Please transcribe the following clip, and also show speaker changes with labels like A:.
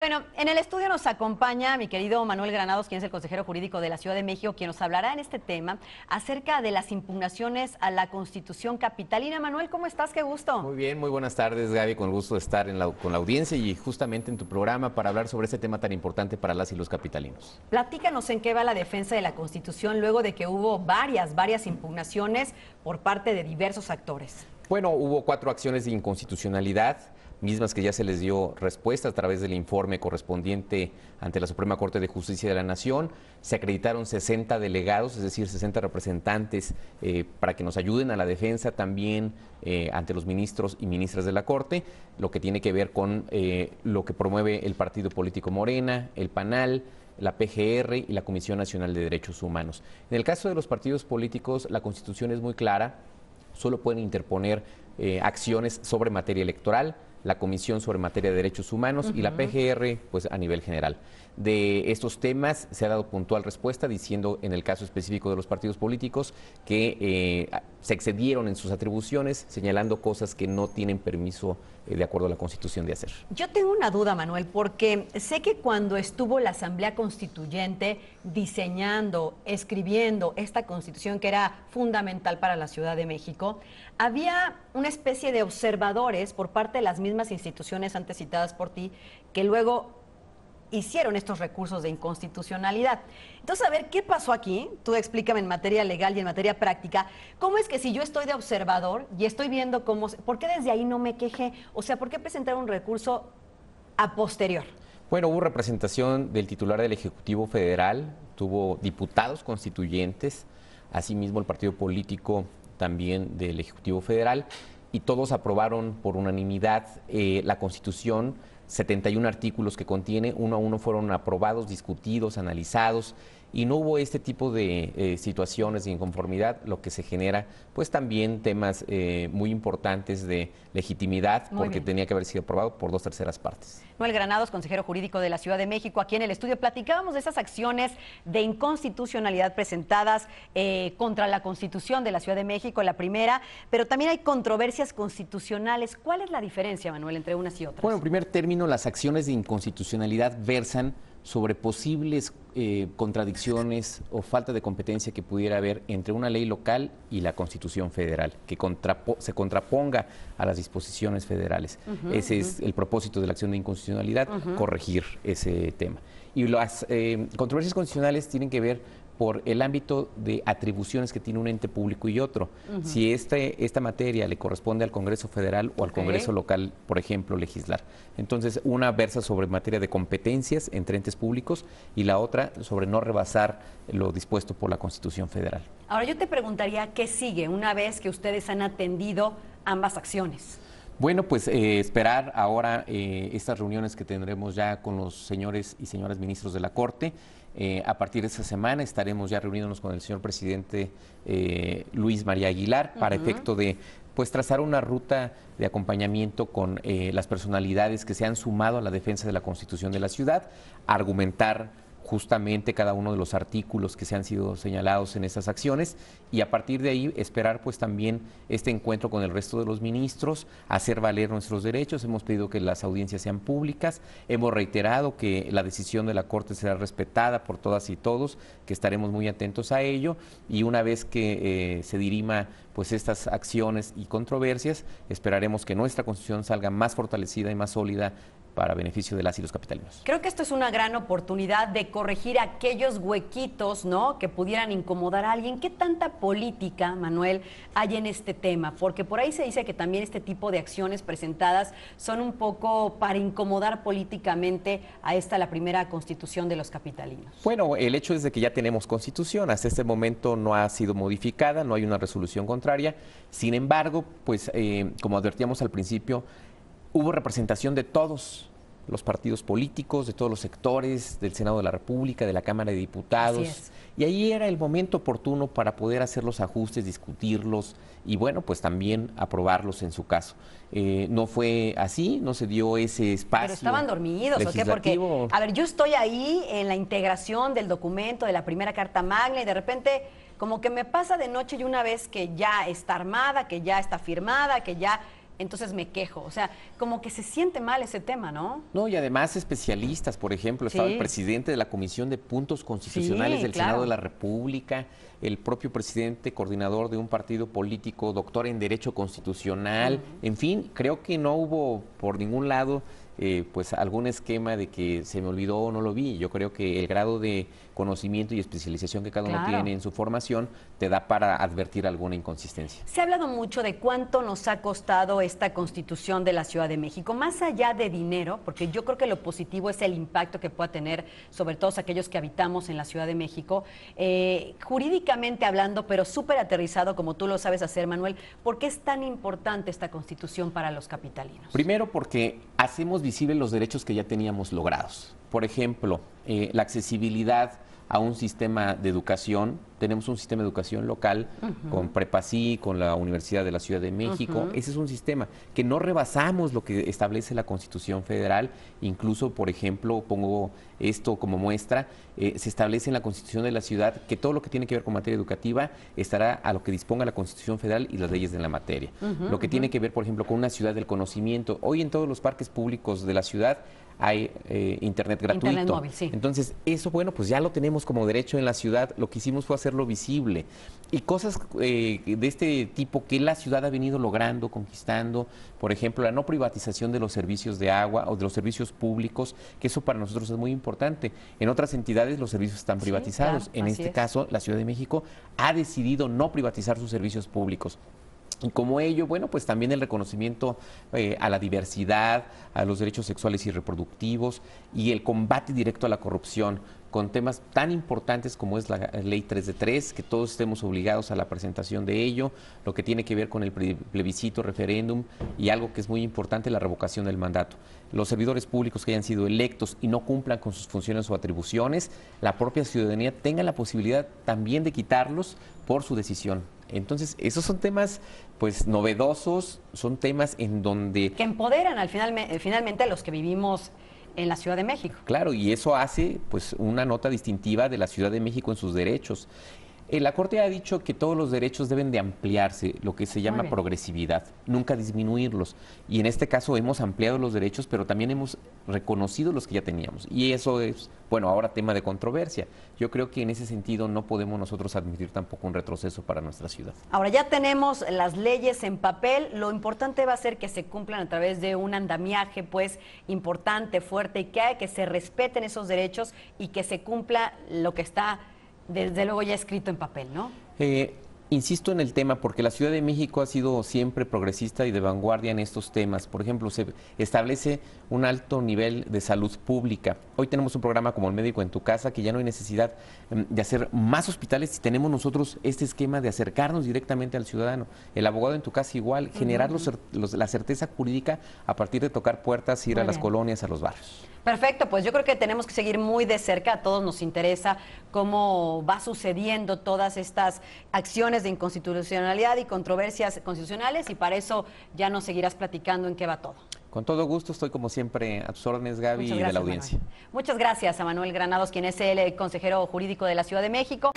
A: Bueno, en el estudio nos acompaña mi querido Manuel Granados, quien es el consejero jurídico de la Ciudad de México, quien nos hablará en este tema acerca de las impugnaciones a la Constitución capitalina. Manuel, ¿cómo estás? Qué gusto.
B: Muy bien, muy buenas tardes, Gaby, con el gusto de estar con la audiencia y justamente en tu programa para hablar sobre este tema tan importante para las y los capitalinos.
A: Platícanos en qué va la defensa de la Constitución luego de que hubo varias impugnaciones por parte de diversos actores.
B: Bueno, hubo 4 acciones de inconstitucionalidad, mismas que ya se les dio respuesta a través del informe correspondiente ante la Suprema Corte de Justicia de la Nación. Se acreditaron 60 delegados, es decir, 60 representantes para que nos ayuden a la defensa también ante los ministros y ministras de la Corte, lo que tiene que ver con lo que promueve el partido político Morena, el PANAL, la PGR y la Comisión Nacional de Derechos Humanos. En el caso de los partidos políticos, la Constitución es muy clara, solo pueden interponer acciones sobre materia electoral, la Comisión sobre Materia de Derechos Humanos y la PGR, pues a nivel general. De estos temas se ha dado puntual respuesta diciendo, en el caso específico de los partidos políticos, que se excedieron en sus atribuciones, señalando cosas que no tienen permiso de acuerdo a la Constitución de hacer.
A: Yo tengo una duda, Manuel, porque sé que cuando estuvo la Asamblea Constituyente diseñando, escribiendo esta Constitución que era fundamental para la Ciudad de México, había una especie de observadores por parte de las mismas instituciones antes citadas por ti, que luego hicieron estos recursos de inconstitucionalidad. Entonces, a ver, ¿qué pasó aquí? Tú explícame en materia legal y en materia práctica, ¿cómo es que si yo estoy de observador y estoy viendo cómo, ¿por qué desde ahí no me quejé? O sea, ¿por qué presentar un recurso a posterior?
B: Bueno, hubo representación del titular del Ejecutivo Federal, tuvo diputados constituyentes, asimismo el partido político también del Ejecutivo Federal, y todos aprobaron por unanimidad la Constitución. 71 artículos que contiene, uno a uno fueron aprobados, discutidos, analizados, y no hubo este tipo de situaciones de inconformidad, lo que se genera, pues también temas muy importantes de legitimidad, porque tenía que haber sido aprobado por 2/3 partes.
A: Manuel Granados, consejero jurídico de la Ciudad de México, aquí en el estudio platicábamos de esas acciones de inconstitucionalidad presentadas contra la Constitución de la Ciudad de México, la primera, pero también hay controversias constitucionales. ¿Cuál es la diferencia, Manuel, entre unas y otras?
B: Bueno, en primer término, las acciones de inconstitucionalidad versan sobre posibles contradicciones o falta de competencia que pudiera haber entre una ley local y la Constitución Federal, que se contraponga a las disposiciones federales. Ese es el propósito de la acción de inconstitucionalidad, corregir ese tema. Y las controversias constitucionales tienen que ver por el ámbito de atribuciones que tiene un ente público y otro. Si esta materia le corresponde al Congreso Federal o al Congreso local, por ejemplo, legislar. Entonces, una versa sobre materia de competencias entre entes públicos y la otra sobre no rebasar lo dispuesto por la Constitución Federal.
A: Ahora yo te preguntaría, ¿qué sigue una vez que ustedes han atendido ambas acciones?
B: Bueno, pues esperar ahora estas reuniones que tendremos ya con los señores y señoras ministros de la Corte. A partir de esta semana estaremos ya reuniéndonos con el señor presidente Luis María Aguilar para efecto de pues trazar una ruta de acompañamiento con las personalidades que se han sumado a la defensa de la Constitución de la ciudad, argumentar justamente cada uno de los artículos que se han sido señalados en estas acciones y a partir de ahí esperar pues también este encuentro con el resto de los ministros, hacer valer nuestros derechos. Hemos pedido que las audiencias sean públicas, hemos reiterado que la decisión de la Corte será respetada por todas y todos, que estaremos muy atentos a ello y una vez que se dirima pues estas acciones y controversias, esperaremos que nuestra Constitución salga más fortalecida y más sólida para beneficio de las y los capitalinos.
A: Creo que esto es una gran oportunidad de corregir aquellos huequitos, ¿no?, que pudieran incomodar a alguien. ¿Qué tanta política, Manuel, hay en este tema? Porque por ahí se dice que también este tipo de acciones presentadas son un poco para incomodar políticamente a la primera Constitución de los capitalinos.
B: Bueno, el hecho es de que ya tenemos Constitución, hasta este momento no ha sido modificada, no hay una resolución contraria. Sin embargo, pues como advertíamos al principio, hubo representación de todos los partidos políticos, de todos los sectores, del Senado de la República, de la Cámara de Diputados. Y ahí era el momento oportuno para poder hacer los ajustes, discutirlos y bueno, pues también aprobarlos en su caso. No fue así, no se dio ese espacio.
A: Pero estaban dormidos, ¿o qué? Porque, a ver, yo estoy ahí en la integración del documento de la primera Carta Magna y de repente como que me pasa de noche y una vez que ya está armada, que ya está firmada, que ya entonces me quejo. O sea, como que se siente mal ese tema, ¿no?
B: No, y además especialistas, por ejemplo, estaba el presidente de la Comisión de Puntos Constitucionales del Senado de la República, el propio presidente coordinador de un partido político, doctor en Derecho Constitucional, en fin, creo que no hubo por ningún lado pues algún esquema de que se me olvidó o no lo vi. Yo creo que el grado de conocimiento y especialización que cada uno tiene en su formación te da para advertir alguna inconsistencia.
A: Se ha hablado mucho de cuánto nos ha costado esta Constitución de la Ciudad de México, más allá de dinero, porque yo creo que lo positivo es el impacto que pueda tener sobre todos aquellos que habitamos en la Ciudad de México, jurídicamente hablando, pero súper aterrizado, como tú lo sabes hacer, Manuel. ¿Por qué es tan importante esta Constitución para los capitalinos?
B: Primero, porque hacemos visibles los derechos que ya teníamos logrados. Por ejemplo, la accesibilidad a un sistema de educación. Tenemos un sistema de educación local con Prepasí, con la Universidad de la Ciudad de México. Ese es un sistema que no rebasamos lo que establece la Constitución Federal. Incluso, por ejemplo, pongo esto como muestra, se establece en la Constitución de la Ciudad que todo lo que tiene que ver con materia educativa estará a lo que disponga la Constitución Federal y las leyes de la materia. Lo que tiene que ver, por ejemplo, con una ciudad del conocimiento. Hoy en todos los parques públicos de la ciudad hay internet gratuito.
A: Internet móvil, sí.
B: Entonces, eso, bueno, pues ya lo tenemos como derecho en la ciudad. Lo que hicimos fue hacerlo visible. Y cosas de este tipo que la ciudad ha venido logrando, conquistando, por ejemplo, la no privatización de los servicios de agua o de los servicios públicos, que eso para nosotros es muy importante. En otras entidades los servicios están privatizados.
A: Claro,
B: en este caso, la Ciudad de México ha decidido no privatizar sus servicios públicos. Y como ello, bueno, pues también el reconocimiento a la diversidad, a los derechos sexuales y reproductivos y el combate directo a la corrupción con temas tan importantes como es la Ley 3 de 3, que todos estemos obligados a la presentación de ello, lo que tiene que ver con el plebiscito, referéndum y algo que es muy importante, la revocación del mandato. Los servidores públicos que hayan sido electos y no cumplan con sus funciones o atribuciones, la propia ciudadanía tenga la posibilidad también de quitarlos por su decisión. Entonces, esos son temas pues novedosos, son temas en donde...
A: que empoderan finalmente a los que vivimos en la Ciudad de México.
B: Claro, y eso hace pues una nota distintiva de la Ciudad de México en sus derechos. La Corte ha dicho que todos los derechos deben de ampliarse, lo que se llama progresividad, nunca disminuirlos. Y en este caso hemos ampliado los derechos, pero también hemos reconocido los que ya teníamos. Y eso es, bueno, ahora tema de controversia. Yo creo que en ese sentido no podemos nosotros admitir tampoco un retroceso para nuestra ciudad.
A: Ahora ya tenemos las leyes en papel, lo importante va a ser que se cumplan a través de un andamiaje pues importante, fuerte, y que se respeten esos derechos y que se cumpla lo que está desde luego ya escrito en papel, ¿no?
B: Insisto en el tema porque la Ciudad de México ha sido siempre progresista y de vanguardia en estos temas. Por ejemplo, se establece un alto nivel de salud pública. Hoy tenemos un programa como El Médico en tu Casa, que ya no hay necesidad de hacer más hospitales si tenemos nosotros este esquema de acercarnos directamente al ciudadano. El abogado en tu casa igual, generar la certeza jurídica a partir de tocar puertas, ir a las colonias, a los barrios.
A: Perfecto, pues yo creo que tenemos que seguir muy de cerca, a todos nos interesa cómo va sucediendo todas estas acciones de inconstitucionalidad y controversias constitucionales, y para eso ya nos seguirás platicando en qué va todo.
B: Con todo gusto, estoy como siempre a tus órdenes, Gaby, y de la audiencia.
A: Manuel. Muchas gracias a Manuel Granados, quien es el consejero jurídico de la Ciudad de México.